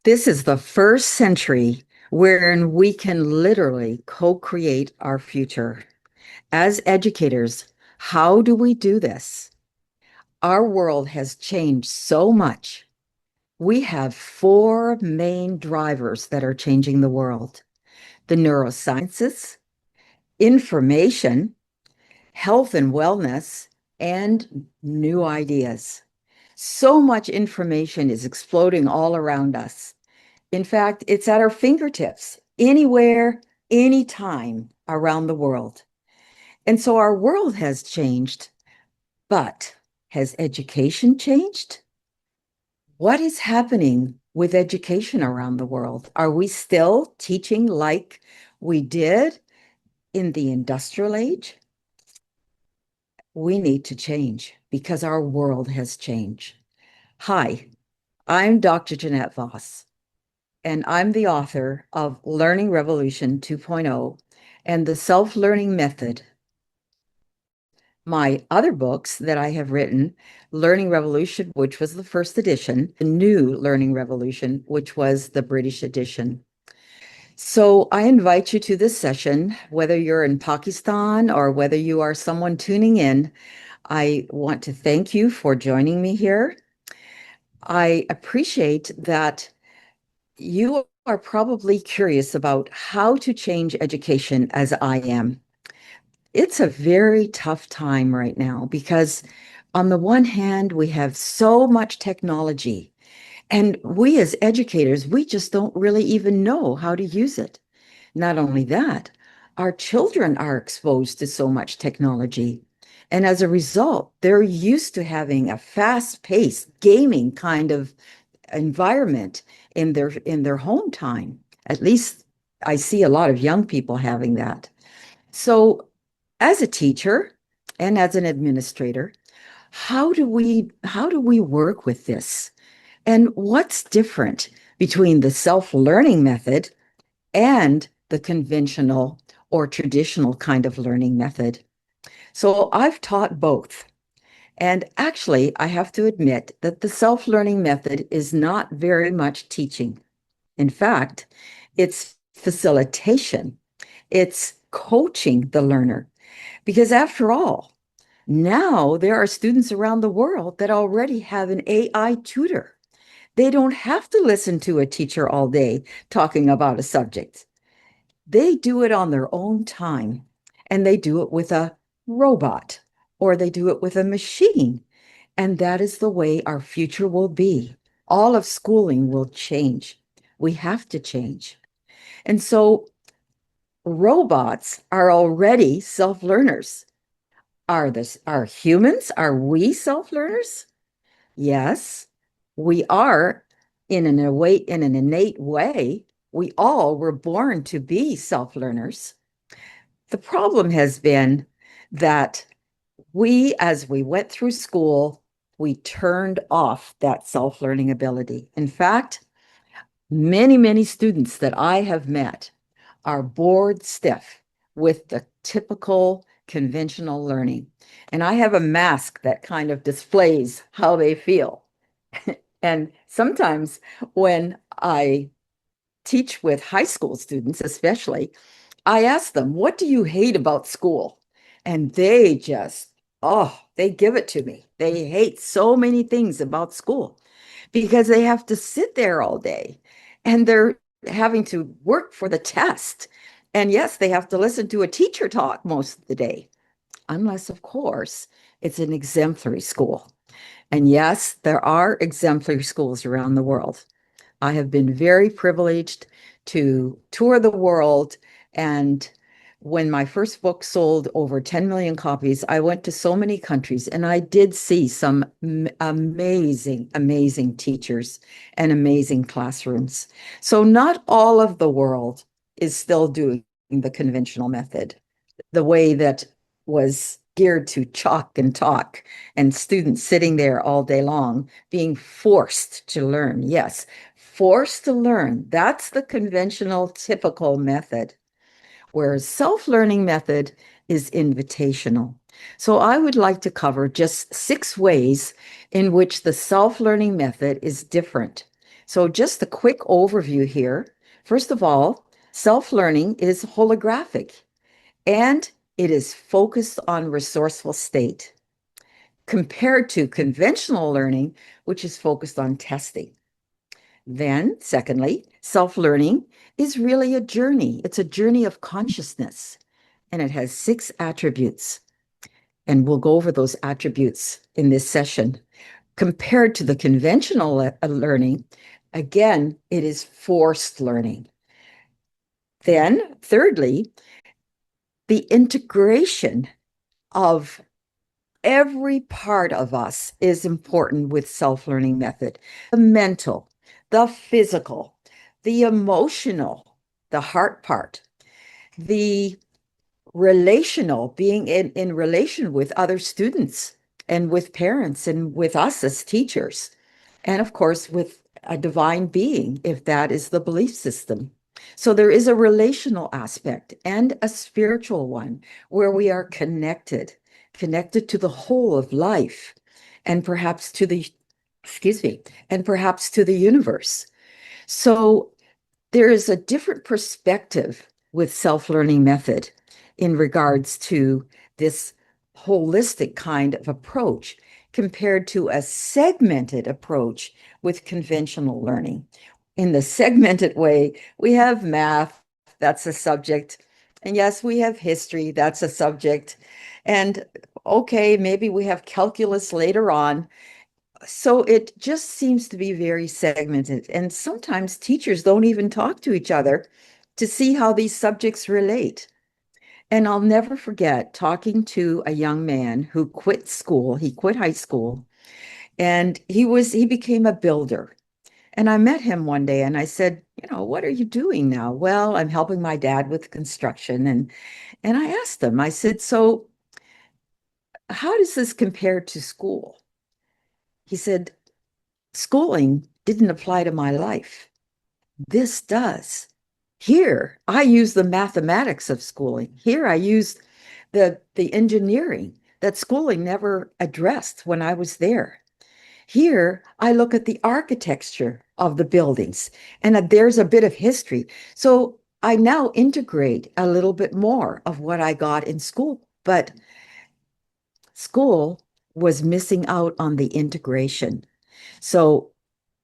This is the first century wherein we can literally co-create our future. As educators, how do we do this? Our world has changed so much. We have four main drivers that are changing the world: the neurosciences, information, health and wellness, and new ideas. So much information is exploding all around us. In fact, it's at our fingertips, anywhere, anytime around the world. And so our world has changed, but has education changed? What is happening with education around the world? Are we still teaching like we did in the industrial age? We need to change because our world has changed. Hi, I'm Dr. Jeannette Voss, and I'm the author of Learning Revolution 2.0 and the Self-Learning Method. My other books that I have written, Learning Revolution, which was the first edition, the New Learning Revolution, which was the British edition. So I invite you to this session, whether you're in Pakistan or whether you are someone tuning in. I want to thank you for joining me here. I appreciate that you are probably curious about how to change education as I am. It's a very tough time right now because, on the one hand, we have so much technology, and we as educators, we just don't really even know how to use it. Not only that, our children are exposed to so much technology. And as a result, they're used to having a fast-paced gaming kind of environment in their home time. At least I see a lot of young people having that. So as a teacher and as an administrator, how do we work with this? And what's different between the self-learning method and the conventional or traditional kind of learning method? So I've taught both. And actually, I have to admit that the self-learning method is not very much teaching. In fact, it's facilitation. It's coaching the learner. Because after all, now there are students around the world that already have an AI tutor. They don't have to listen to a teacher all day talking about a subject. They do it on their own time, and they do it with a robot or they do it with a machine. And that is the way our future will be. All of schooling will change. We have to change. And so robots are already self-learners. Are humans, are we self-learners? Yes, we are in an innate way. We all were born to be self-learners. The problem has been that as we went through school, we turned off that self-learning ability. In fact, many, many students that I have met are bored stiff with the typical conventional learning. And I have a mask that kind of displays how they feel. And sometimes when I teach with high school students, especially, I ask them, what do you hate about school? And they give it to me. They hate so many things about school because they have to sit there all day and they're having to work for the test. And yes, they have to listen to a teacher talk most of the day, unless, of course, it's an exemplary school. And yes, there are exemplary schools around the world. I have been very privileged to tour the world. And when my first book sold over 10 million copies, I went to so many countries and I did see some amazing, amazing teachers and amazing classrooms. So not all of the world is still doing the conventional method, the way that was geared to chalk and talk and students sitting there all day long being forced to learn. Yes, forced to learn. That's the conventional, typical method, whereas self-learning method is invitational. So I would like to cover just 6 ways in which the self-learning method is different So just a quick overview here. First of all, self-learning is holographic and it is focused on resourceful state compared to conventional learning, which is focused on testing. Then, secondly, self-learning is really a journey. It's a journey of consciousness, and it has 6 attributes. And we'll go over those attributes in this session. Compared to the conventional learning, again, it is forced learning. Then, thirdly, the integration of every part of us is important with self-learning method. The mental, the physical, the emotional, the heart part, the relational, being in relation with other students and with parents and with us as teachers. And of course, with a divine being, if that is the belief system. So there is a relational aspect and a spiritual one where we are connected to the whole of life and perhaps to the, excuse me, and perhaps to the universe. So there is a different perspective with self-learning method in regards to this holistic kind of approach compared to a segmented approach with conventional learning. In the segmented way, we have math, that's a subject. And yes, we have history, that's a subject. And okay, maybe we have calculus later on. So it just seems to be very segmented. And sometimes teachers don't even talk to each other to see how these subjects relate. And I'll never forget talking to a young man who quit school. He quit high school and he became a builder. And I met him one day and I said, what are you doing now? Well, I'm helping my dad with construction. And I asked him, I said, so how does this compare to school? He said, schooling didn't apply to my life. This does. Here, I use the mathematics of schooling. Here, I use the engineering that schooling never addressed when I was there. Here, I look at the architecture of the buildings, and there's a bit of history. So I now integrate a little bit more of what I got in school, but school was missing out on the integration. So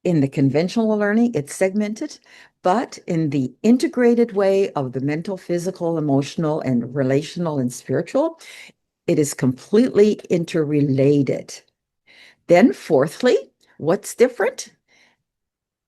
in the conventional learning, it's segmented, but in the integrated way of the mental, physical, emotional, and relational and spiritual, it is completely interrelated. Then fourthly, what's different?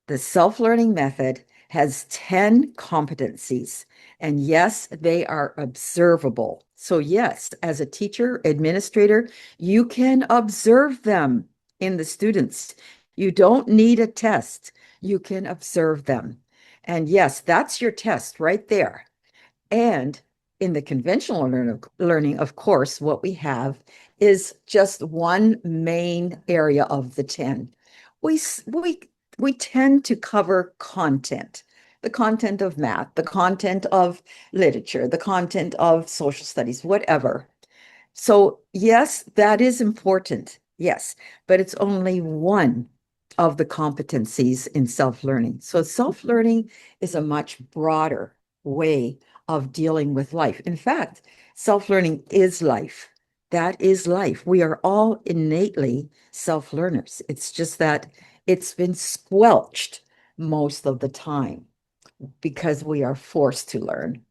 The self-learning method has 10 competencies, and yes, they are observable. So yes, as a teacher, administrator, you can observe them in the students. You don't need a test. You can observe them. And yes, that's your test right there. And in the conventional learning, of course, what we have is just one main area of the 10. We, we, we tend to cover content, the content of math, the content of literature, the content of social studies, whatever. So yes, that is important. Yes, but it's only one of the competencies in self-learning. So self-learning is a much broader way of dealing with life. In fact, self-learning is life. That is life. We are all innately self-learners. It's just that it's been squelched most of the time because we are forced to learn.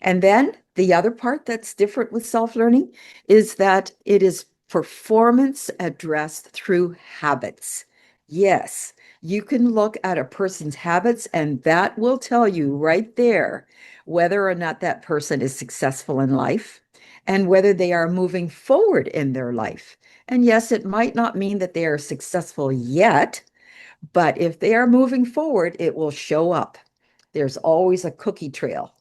And then the other part that's different with self-learning is that it is performance addressed through habits. Yes, you can look at a person's habits and that will tell you right there whether or not that person is successful in life and whether they are moving forward in their life. And yes, it might not mean that they are successful yet, but if they are moving forward, it will show up. There's always a cookie trail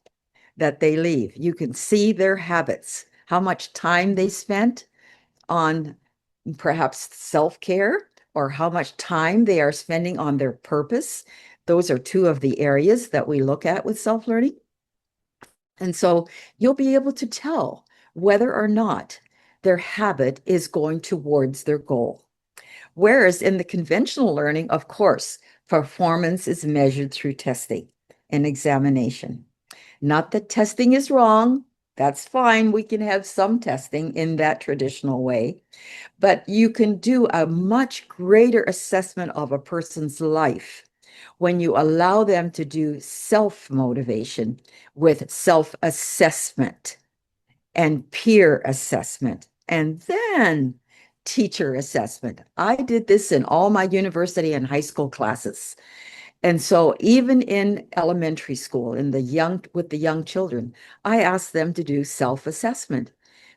that they leave. You can see their habits, how much time they spent on perhaps self-care or how much time they are spending on their purpose. Those are two of the areas that we look at with self-learning. And so you'll be able to tell whether or not their habit is going towards their goal. Whereas in the conventional learning, of course, Performance is measured through testing and examination. Not that testing is wrong. That's fine. We can have some testing in that traditional way, but you can do a much greater assessment of a person's life when you allow them to do self-motivation with self-assessment and peer assessment, and then teacher assessment. I did this in all my university and high school classes. And so even in elementary school, in the young with the young children, I asked them to do self-assessment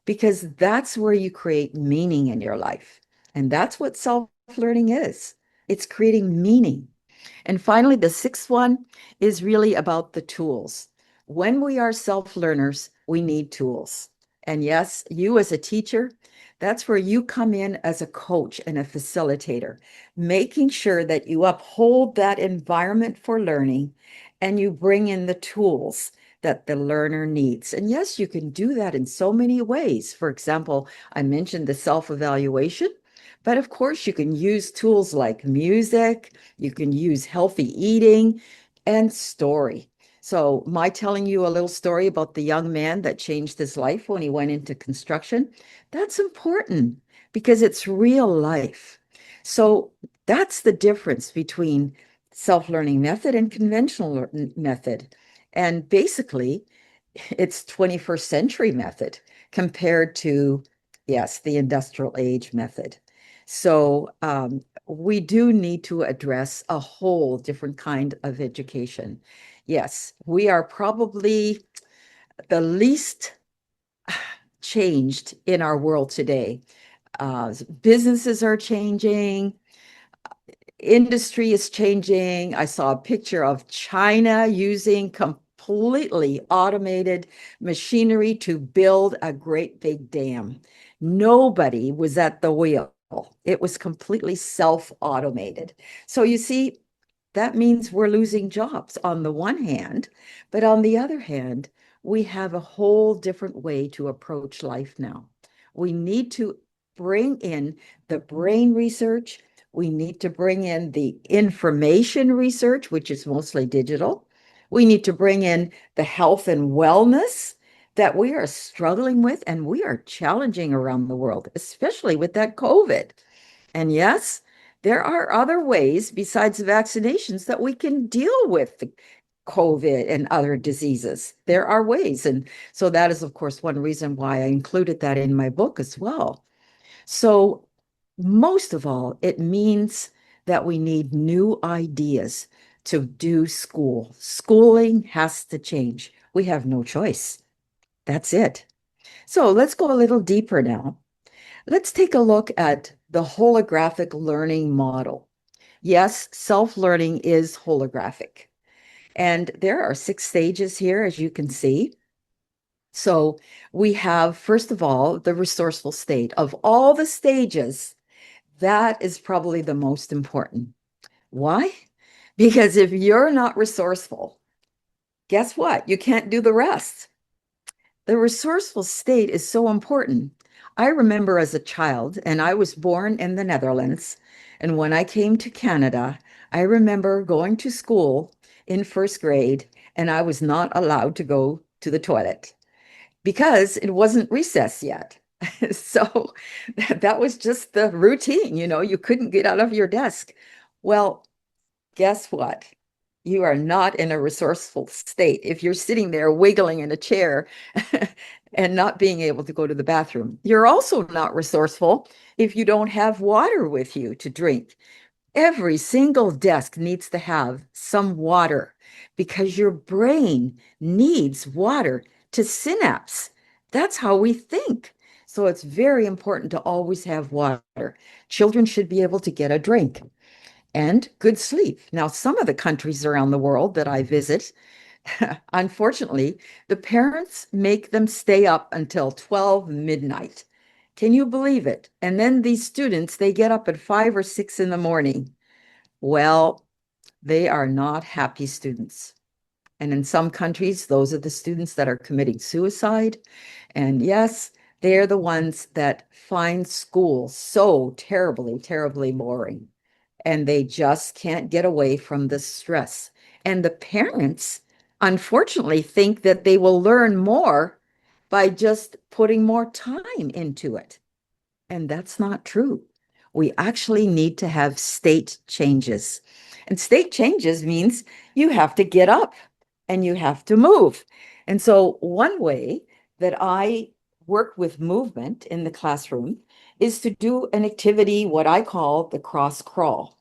because that's where you create meaning in your life. And that's what self-learning is. It's creating meaning. And finally, the sixth one is really about the tools. When we are self-learners, we need tools. And yes, you as a teacher, that's where you come in as a coach and a facilitator, making sure that you uphold that environment for learning and you bring in the tools that the learner needs. And yes, you can do that in so many ways. For example, I mentioned the self-evaluation, but of course you can use tools like music, you can use healthy eating and story. So my telling you a little story about the young man that changed his life when he went into construction, that's important because it's real life. So that's the difference between self-learning method and conventional method. And basically, it's 21st century method compared to, yes, the industrial age method. So we do need to address a whole different kind of education. Yes, we are probably the least changed in our world today. Businesses are changing, industry is changing. I saw a picture of China using completely automated machinery to build a great big dam. Nobody was at the wheel. It was completely self-automated. So you see, that means we're losing jobs on the one hand, but on the other hand, we have a whole different way to approach life now. We need to bring in the brain research. We need to bring in the information research, which is mostly digital. We need to bring in the health and wellness that we are struggling with and we are challenging around the world, especially with that COVID. And yes, there are other ways besides vaccinations that we can deal with the COVID and other diseases. There are ways. And so that is, of course, one reason why I included that in my book as well. So most of all, it means that we need new ideas to do school. Schooling has to change. We have no choice. That's it. So let's go a little deeper now. Let's take a look at the holographic learning model. Yes, self-learning is holographic. And there are 6 stages here, as you can see. So we have, first of all, the resourceful state. Of all the stages, that is probably the most important. Why? Because if you're not resourceful, guess what? You can't do the rest. The resourceful state is so important. I remember as a child, and I was born in the Netherlands, and when I came to Canada, I remember going to school in first grade, and I was not allowed to go to the toilet because it wasn't recess yet. So that was just the routine, you couldn't get out of your desk. Well, guess what? You are not in a resourceful state if you're sitting there wiggling in a chair and not being able to go to the bathroom. You're also not resourceful if you don't have water with you to drink. Every single desk needs to have some water because your brain needs water to synapse. That's how we think. So it's very important to always have water. Children should be able to get a drink and good sleep. Now, some of the countries around the world that I visit, unfortunately, the parents make them stay up until 12 midnight. Can you believe it? And then these students, they get up at 5 or 6 in the morning. Well, they are not happy students. And in some countries, those are the students that are committing suicide. And yes, they're the ones that find school so terribly, terribly boring. and they just can't get away from the stress. And the parents, unfortunately, think that they will learn more by just putting more time into it. And that's not true. We actually need to have state changes. And state changes means you have to get up and you have to move. And so, one way that I work with movement in the classroom is to do an activity, what I call the cross crawl.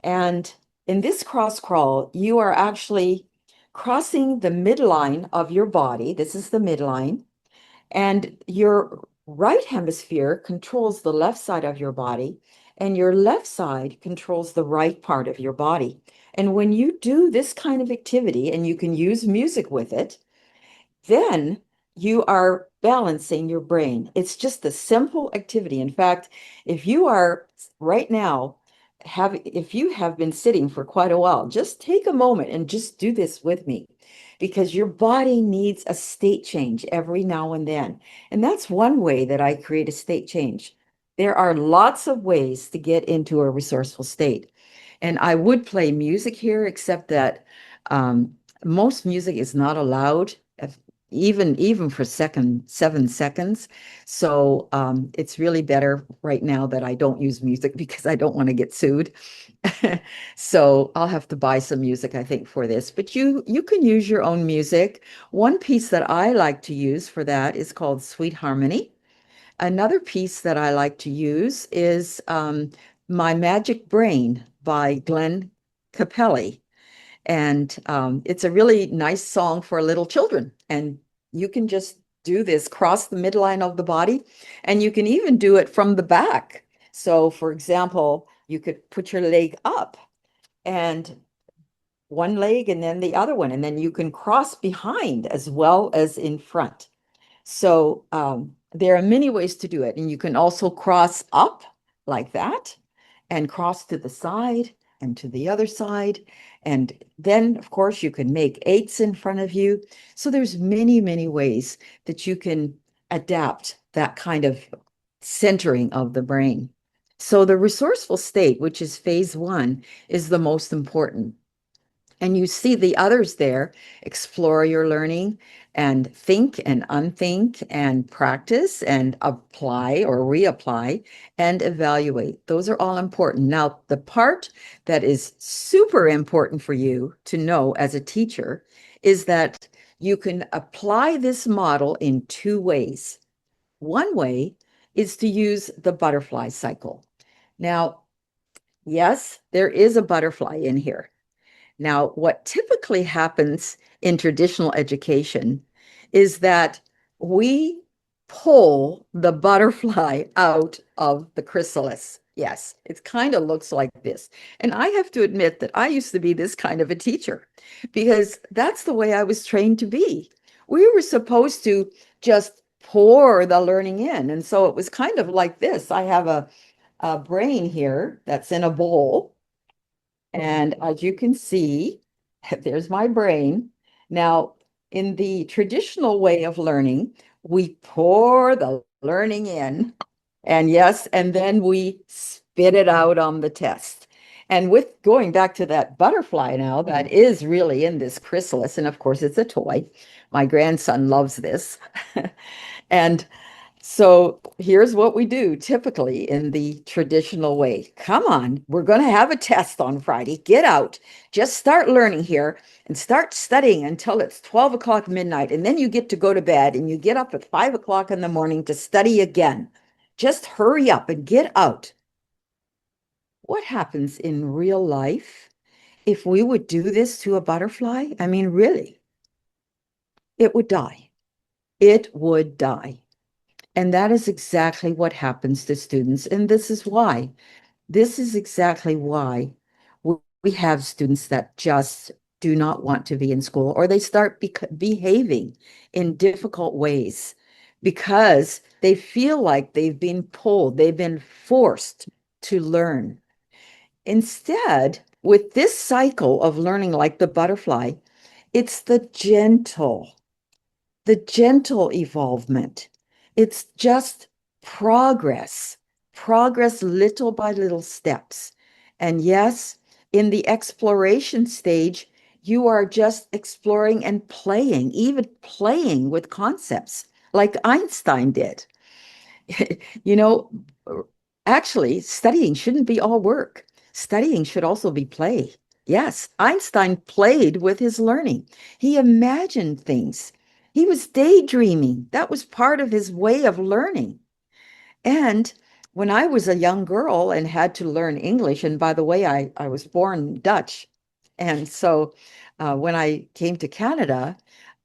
And in this cross crawl, you are actually crossing the midline of your body. This is the midline, and your right hemisphere controls the left side of your body, and your left side controls the right part of your body. And when you do this kind of activity, and you can use music with it, then you are balancing your brain. It's just a simple activity. In fact, if you are right now, if you have been sitting for quite a while, just take a moment and just do this with me because your body needs a state change every now and then. And that's one way that I create a state change. There are lots of ways to get into a resourceful state. And I would play music here, except that most music is not allowed even for 7 seconds. So it's really better right now that I don't use music because I don't want to get sued. So I'll have to buy some music, I think, for this. But you can use your own music. One piece that I like to use for that is called Sweet Harmony. Another piece that I like to use is My Magic Brain by Glenn Capelli. And it's a really nice song for little children. And you can just do this, cross the midline of the body, and you can even do it from the back. So, for example, you could put your leg up and one leg and then the other one, and then you can cross behind as well as in front. So there are many ways to do it. And you can also cross up like that and cross to the side and to the other side. And then, of course, you can make eights in front of you. So there's many, many ways that you can adapt that kind of centering of the brain. So the resourceful state, which is phase one, is the most important. And you see the others there, explore your learning and think and unthink and practice and apply or reapply and evaluate. Those are all important. Now, the part that is super important for you to know as a teacher is that you can apply this model in two ways. One way is to use the butterfly cycle. Now, yes, there is a butterfly in here. Now, what typically happens in traditional education is that we pull the butterfly out of the chrysalis. Yes, it kind of looks like this. And I have to admit that I used to be this kind of a teacher because that's the way I was trained to be. We were supposed to just pour the learning in. And so it was kind of like this. I have a brain here that's in a bowl. And as you can see, there's my brain. Now, in the traditional way of learning, we pour the learning in, and yes, and then we spit it out on the test. And with going back to that butterfly now, that is really in this chrysalis, and of course it's a toy. My grandson loves this. And so here's what we do typically in the traditional way. Come on, we're going to have a test on Friday. Get out. Just start learning here and start studying until it's 12 o'clock midnight. And then you get to go to bed and you get up at 5 o'clock in the morning to study again. Just hurry up and get out. What happens in real life if we would do this to a butterfly? I mean, really, it would die. It would die. And that is exactly what happens to students. And this is why. This is exactly why we have students that just do not want to be in school, or they start behaving in difficult ways because they feel like they've been pulled, they've been forced to learn. Instead, with this cycle of learning like the butterfly, it's the gentle evolvement. It's just progress little by little steps. And yes, in the exploration stage, you are just exploring and playing, even playing with concepts like Einstein did. You know, actually, studying shouldn't be all work. Studying should also be play. Yes, Einstein played with his learning. He imagined things. He was daydreaming. That was part of his way of learning. And when I was a young girl and had to learn English, and by the way, I was born Dutch. And so when I came to Canada,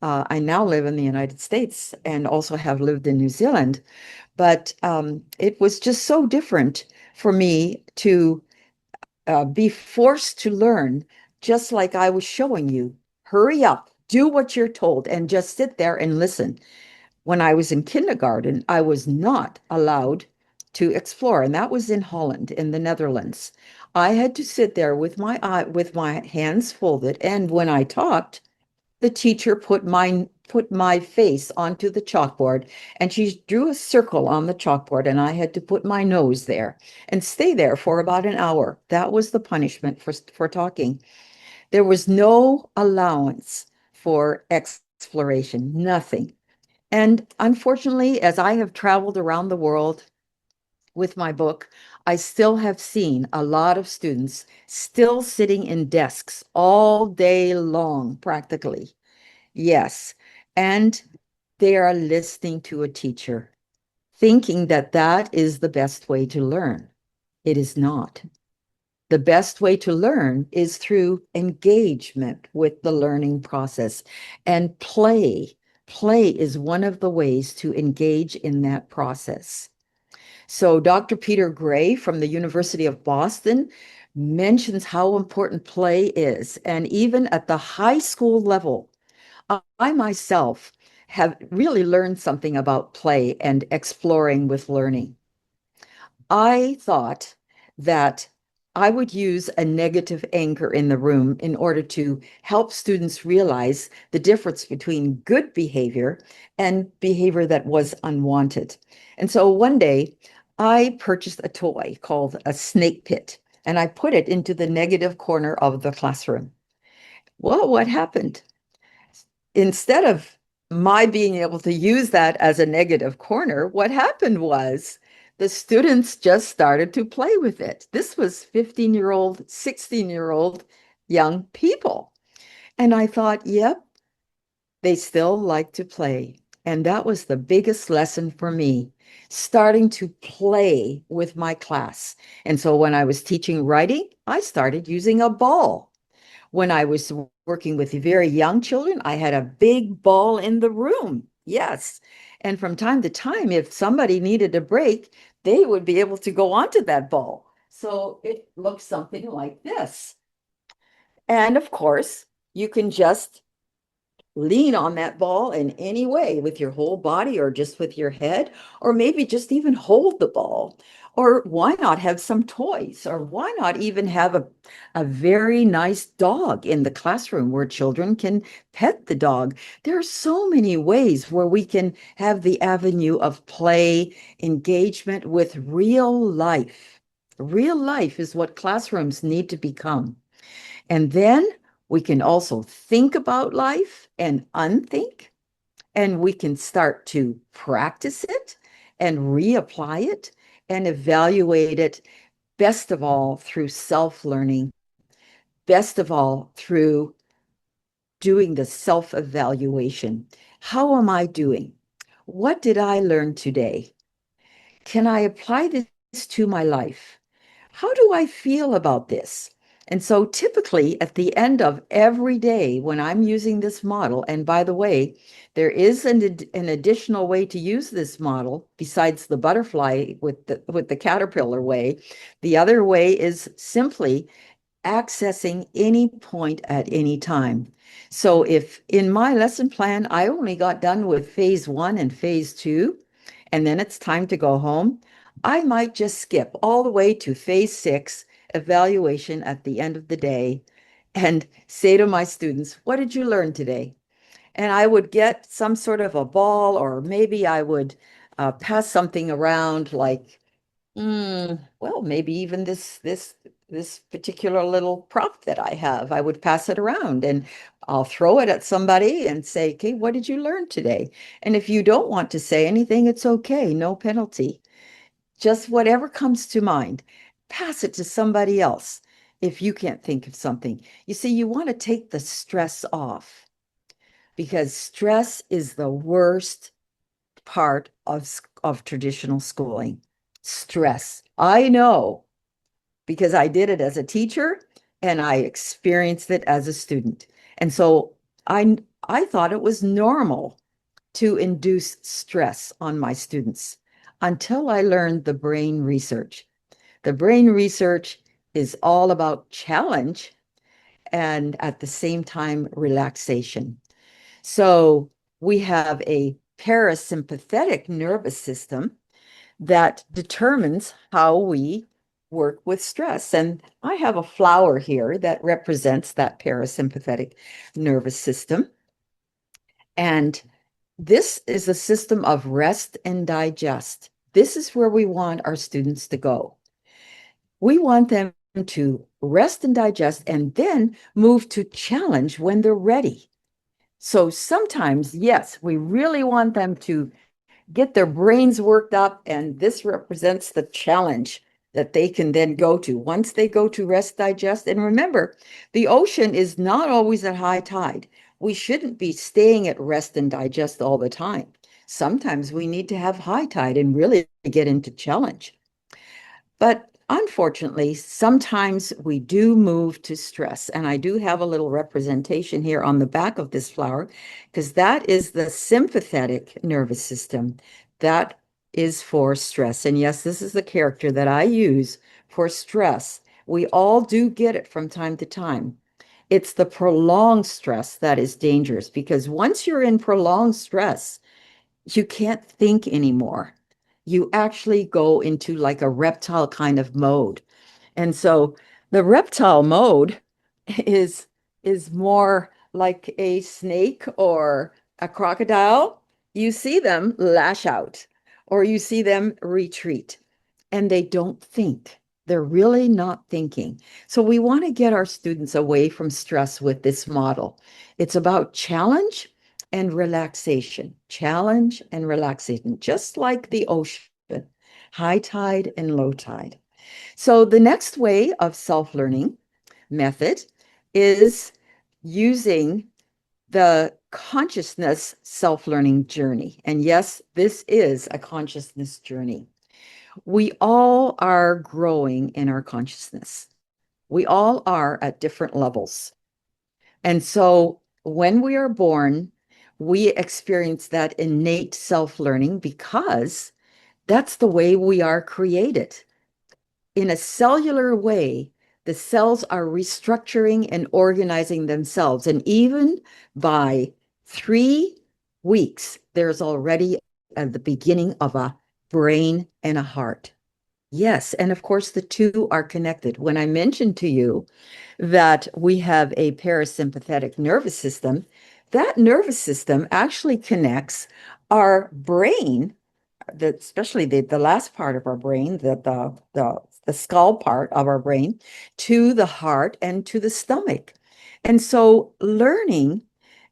I now live in the United States and also have lived in New Zealand. But it was just so different for me to be forced to learn, just like I was showing you. Hurry up, do what you're told, and just sit there and listen. When I was in kindergarten, I was not allowed to explore, and that was in Holland, in the Netherlands. I had to sit there with my hands folded, and when I talked, the teacher put my face onto the chalkboard, and she drew a circle on the chalkboard, and I had to put my nose there and stay there for about an hour. That was the punishment for talking. There was no allowance for exploration, nothing. And unfortunately, as I have traveled around the world with my book, I still have seen a lot of students still sitting in desks all day long, practically. Yes. And they are listening to a teacher, thinking that that is the best way to learn. It is not. The best way to learn is through engagement with the learning process and play. Play is one of the ways to engage in that process. So, Dr. Peter Gray from the University of Boston mentions how important play is. And even at the high school level, I myself have really learned something about play and exploring with learning. I thought that I would use a negative anchor in the room in order to help students realize the difference between good behavior and behavior that was unwanted. And so one day I purchased a toy called a snake pit, and I put it into the negative corner of the classroom. Well, what happened? Instead of my being able to use that as a negative corner, what happened was the students just started to play with it. This was 15-year-old, 16-year-old young people. And I thought, yep, they still like to play. And that was the biggest lesson for me, starting to play with my class. And so when I was teaching writing, I started using a ball. When I was working with very young children, I had a big ball in the room. Yes. And from time to time, if somebody needed a break, they would be able to go onto that ball. So it looks something like this. And of course, you can just lean on that ball in any way with your whole body or just with your head, or maybe just even hold the ball. Or why not have some toys? Or why not even have a very nice dog in the classroom where children can pet the dog? There are so many ways where we can have the avenue of play, engagement with real life. Real life is what classrooms need to become. And then we can also think about life and unthink, and we can start to practice it and reapply it and evaluate it, best of all through self-learning, best of all through doing the self-evaluation. How am I doing? What did I learn today? Can I apply this to my life? How do I feel about this? And so typically at the end of every day when I'm using this model, and by the way, there is an additional way to use this model besides the butterfly with the caterpillar way. The other way is simply accessing any point at any time. So if in my lesson plan, I only got done with phase one and phase two, and then it's time to go home, I might just skip all the way to phase six, evaluation at the end of the day, and say to my students, what did you learn today? And I would get some sort of a ball, or maybe I would pass something around like, well, maybe even this this particular little prop that I have. I would pass it around and I'll throw it at somebody and say, okay, what did you learn today? And if you don't want to say anything, it's okay, no penalty. Just whatever comes to mind, pass it to somebody else if you can't think of something. You see, you want to take the stress off because stress is the worst part of traditional schooling. Stress. I know because I did it as a teacher and I experienced it as a student. And so I thought it was normal to induce stress on my students until I learned the brain research. The brain research is all about challenge and at the same time relaxation. So we have a parasympathetic nervous system that determines how we work with stress. And I have a flower here that represents that parasympathetic nervous system. And this is a system of rest and digest. This is where we want our students to go. We want them to rest and digest and then move to challenge when they're ready. So sometimes, yes, we really want them to get their brains worked up, and this represents the challenge that they can then go to once they go to rest, digest. And remember, the ocean is not always at high tide. We shouldn't be staying at rest and digest all the time. Sometimes we need to have high tide and really get into challenge. But unfortunately, sometimes we do move to stress. And I do have a little representation here on the back of this flower because that is the sympathetic nervous system. That is for stress. And yes, this is the character that I use for stress. We all do get it from time to time. It's the prolonged stress that is dangerous because once you're in prolonged stress, you can't think anymore. You actually go into like a reptile kind of mode. And so the reptile mode is is more like a snake or a crocodile. You see them lash out or you see them retreat and they don't think. They're really not thinking. So we want to get our students away from stress with this model. It's about challenge and relaxation, challenge and relaxation, just like the ocean, high tide and low tide. So the next way of self-learning method is using the consciousness self-learning journey. And yes, this is a consciousness journey. We all are growing in our consciousness. We all are at different levels. And so when we are born, we experience that innate self-learning because that's the way we are created. In a cellular way, the cells are restructuring and organizing themselves. And even by 3 weeks, there's already at the beginning of a brain and a heart. Yes, and of course, the two are connected. When I mentioned to you that we have a parasympathetic nervous system, that nervous system actually connects our brain, especially the last part of our brain, the skull part of our brain, to the heart and to the stomach. And so learning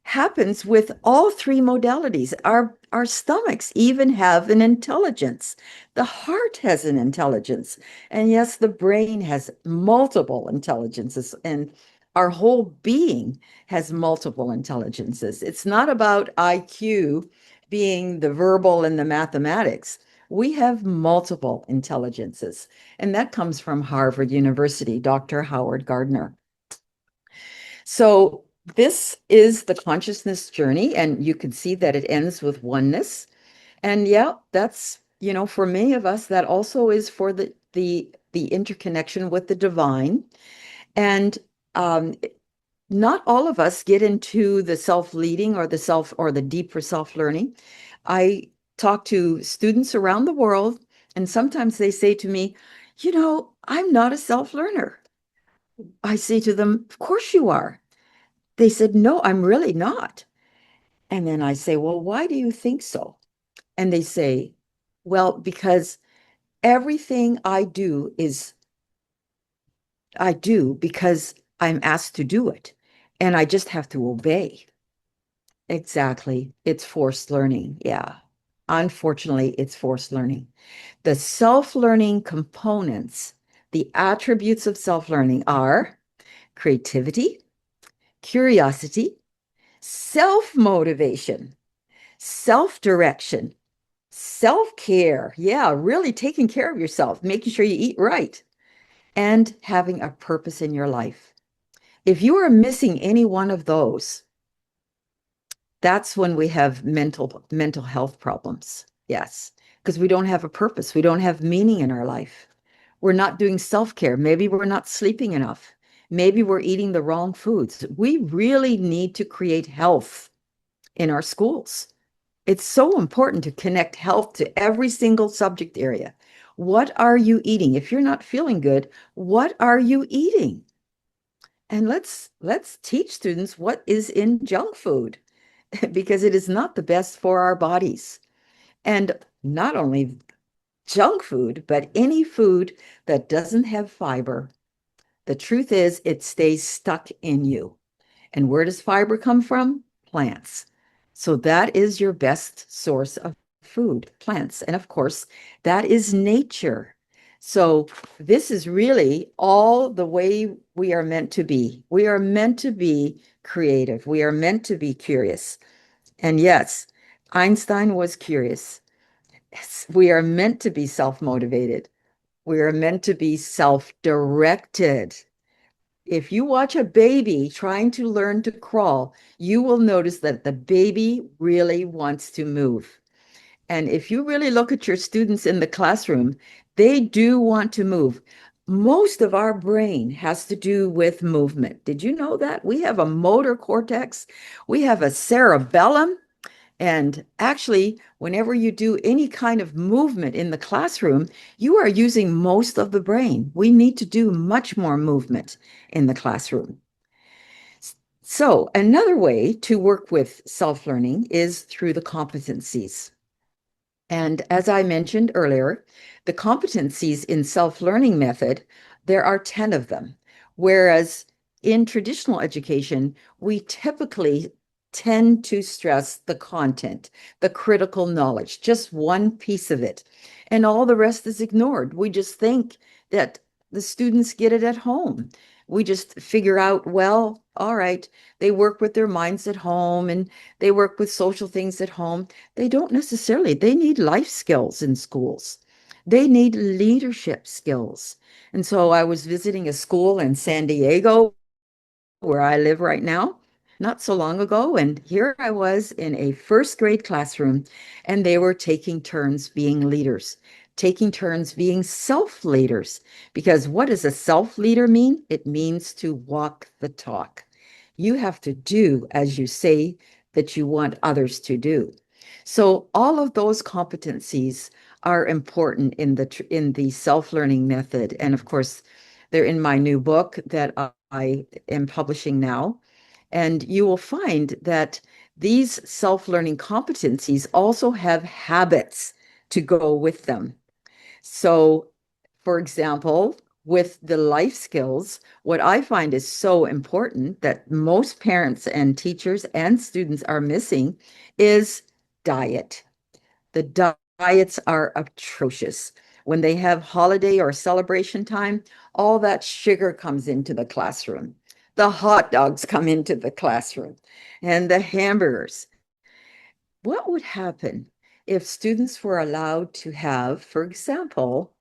happens with all three modalities. Our stomachs even have an intelligence. The heart has an intelligence. And yes, the brain has multiple intelligences. And our whole being has multiple intelligences. It's not about IQ being the verbal and the mathematics. We have multiple intelligences. And that comes from Harvard University, Dr. Howard Gardner. So this is the consciousness journey, and you can see that it ends with oneness. And yeah, that's, for many of us, that also is for the interconnection with the divine. And not all of us get into the self-leading or the deeper self-learning. I talk to students around the world, and sometimes they say to me, I'm not a self-learner. I say to them, of course you are. They said, no, I'm really not. And then I say, well, why do you think so? And they say, well, because everything I do is I do because I'm asked to do it and I just have to obey. Exactly. It's forced learning. Yeah. Unfortunately, it's forced learning. The self-learning components, the attributes of self-learning are creativity, curiosity, self-motivation, self-direction, self-care. Yeah, really taking care of yourself, making sure you eat right, and having a purpose in your life. If you are missing any one of those, that's when we have mental health problems. Yes, because we don't have a purpose. We don't have meaning in our life. We're not doing self-care. Maybe we're not sleeping enough. Maybe we're eating the wrong foods. We really need to create health in our schools. It's so important to connect health to every single subject area. What are you eating? If you're not feeling good, what are you eating? And let's teach students what is in junk food because it is not the best for our bodies. And not only junk food, but any food that doesn't have fiber. The truth is, it stays stuck in you. And where does fiber come from? Plants. So that is your best source of food, plants. And of course, that is nature. So this is really all the way we are meant to be. We are meant to be creative. We are meant to be curious. And yes, Einstein was curious. We are meant to be self-motivated. We are meant to be self-directed. If you watch a baby trying to learn to crawl, you will notice that the baby really wants to move. And if you really look at your students in the classroom, they do want to move. Most of our brain has to do with movement. Did you know that? We have a motor cortex, we have a cerebellum, and actually, whenever you do any kind of movement in the classroom, you are using most of the brain. We need to do much more movement in the classroom. So another way to work with self-learning is through the competencies. And as I mentioned earlier, the competencies in self-learning method, there are 10 of them. Whereas in traditional education, we typically tend to stress the content, the critical knowledge, just one piece of it. And all the rest is ignored. We just think that the students get it at home. We just figure out, well, all right, they work with their minds at home and they work with social things at home. They don't necessarily. They need life skills in schools. They need leadership skills. And so I was visiting a school in San Diego where I live right now, not so long ago. And here I was in a first grade classroom, and they were taking turns being leaders, taking turns being self leaders. Because what does a self leader mean? It means to walk the talk. You have to do as you say that you want others to do. So all of those competencies are important in the self-learning method. And of course, they're in my new book that I am publishing now. And you will find that these self-learning competencies also have habits to go with them. So, for example, with the life skills, what I find is so important that most parents and teachers and students are missing is diet. The diets are atrocious. When they have holiday or celebration time, all that sugar comes into the classroom. The hot dogs come into the classroom and the hamburgers. What would happen if students were allowed to have, for example,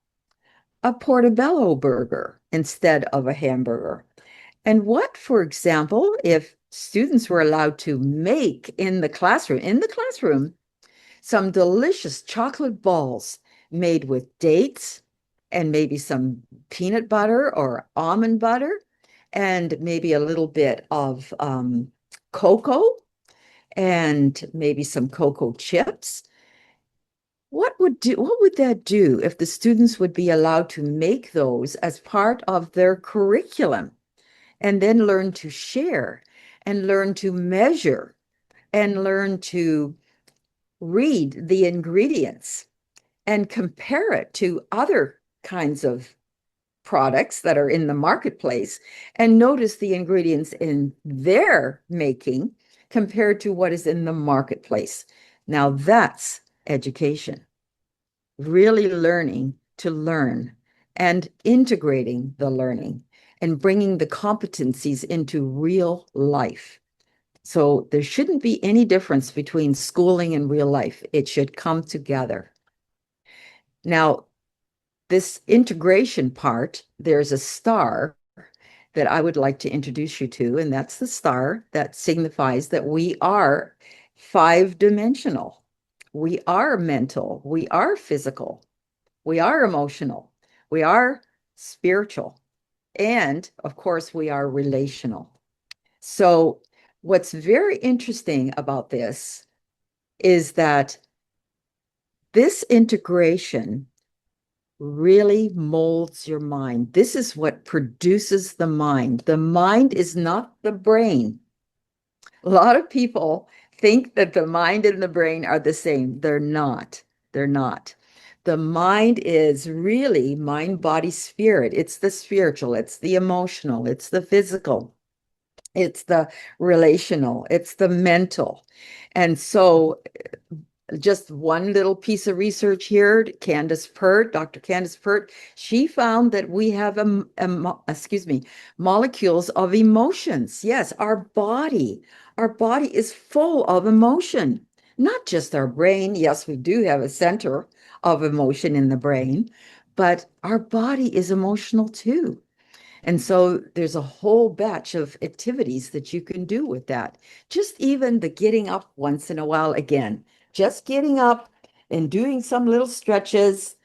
a portobello burger instead of a hamburger? And what, for example, if students were allowed to make in the classroom, some delicious chocolate balls made with dates and maybe some peanut butter or almond butter and maybe a little bit of cocoa and maybe some cocoa chips. What would that do if the students would be allowed to make those as part of their curriculum and then learn to share and learn to measure and learn to read the ingredients and compare it to other kinds of products that are in the marketplace and notice the ingredients in their making compared to what is in the marketplace. Now that's education, really learning to learn and integrating the learning and bringing the competencies into real life. So there shouldn't be any difference between schooling and real life. It should come together. Now, this integration part, there's a star that I would like to introduce you to, and that's the star that signifies that we are five-dimensional. We are mental, we are physical, we are emotional, we are spiritual, and of course, we are relational. So, what's very interesting about this is that this integration really molds your mind. This is what produces the mind. The mind is not the brain. A lot of people think that the mind and the brain are the same. They're not. They're not. The mind is really mind, body, spirit. It's the spiritual, it's the emotional, it's the physical, it's the relational, it's the mental. And so just one little piece of research here, Candace Pert, Dr. Candace Pert, she found that we have molecules of emotions. Yes, our body is full of emotion, not just our brain. Yes, we do have a center of emotion in the brain, but our body is emotional too. And so there's a whole batch of activities that you can do with that. Just even the getting up once in a while again, just getting up and doing some little stretches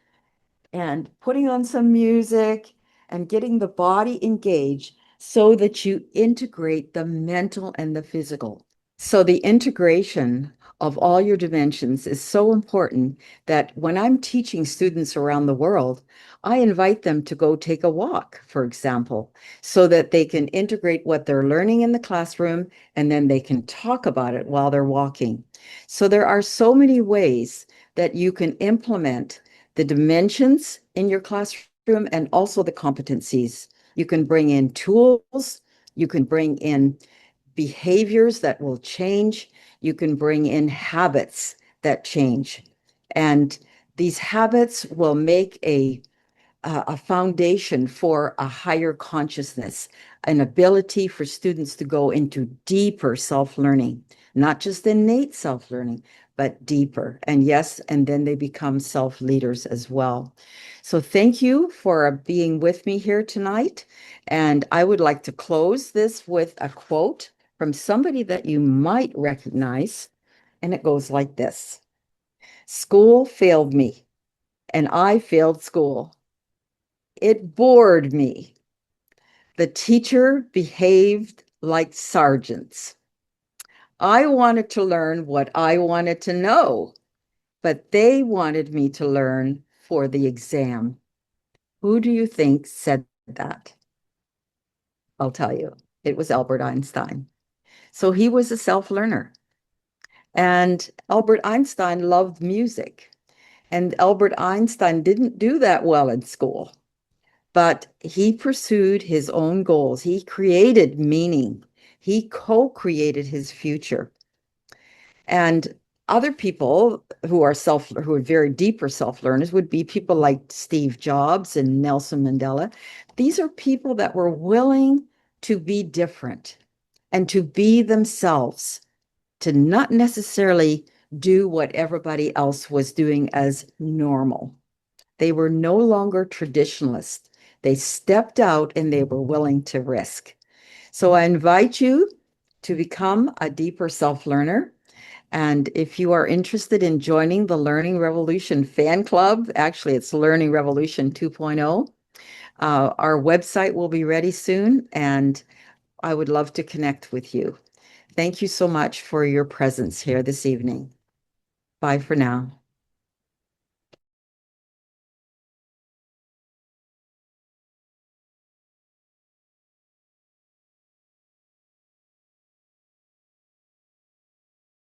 and putting on some music and getting the body engaged so that you integrate the mental and the physical. So the integration of all your dimensions is so important that when I'm teaching students around the world, I invite them to go take a walk, for example, so that they can integrate what they're learning in the classroom and then they can talk about it while they're walking. So there are so many ways that you can implement the dimensions in your classroom and also the competencies. You can bring in tools, you can bring in behaviors that will change. You can bring in habits that change. And these habits will make a foundation for a higher consciousness, an ability for students to go into deeper self-learning, not just innate self-learning, but deeper. And yes, and then they become self-leaders as well. So thank you for being with me here tonight. And I would like to close this with a quote from somebody that you might recognize. And it goes like this: School failed me, and I failed school. It bored me. The teacher behaved like sergeants. I wanted to learn what I wanted to know, but they wanted me to learn for the exam. Who do you think said that? I'll tell you. It was Albert Einstein. So he was a self-learner. And Albert Einstein loved music. And Albert Einstein didn't do that well in school, but he pursued his own goals. He created meaning. He co-created his future. And other people who are very deeper self-learners would be people like Steve Jobs and Nelson Mandela. These are people that were willing to be different and to be themselves, to not necessarily do what everybody else was doing as normal. They were no longer traditionalists. They stepped out and they were willing to risk. So I invite you to become a deeper self-learner. And if you are interested in joining the Learning Revolution fan club, actually it's Learning Revolution 2.0, our website will be ready soon, and I would love to connect with you. Thank you so much for your presence here this evening. Bye for now.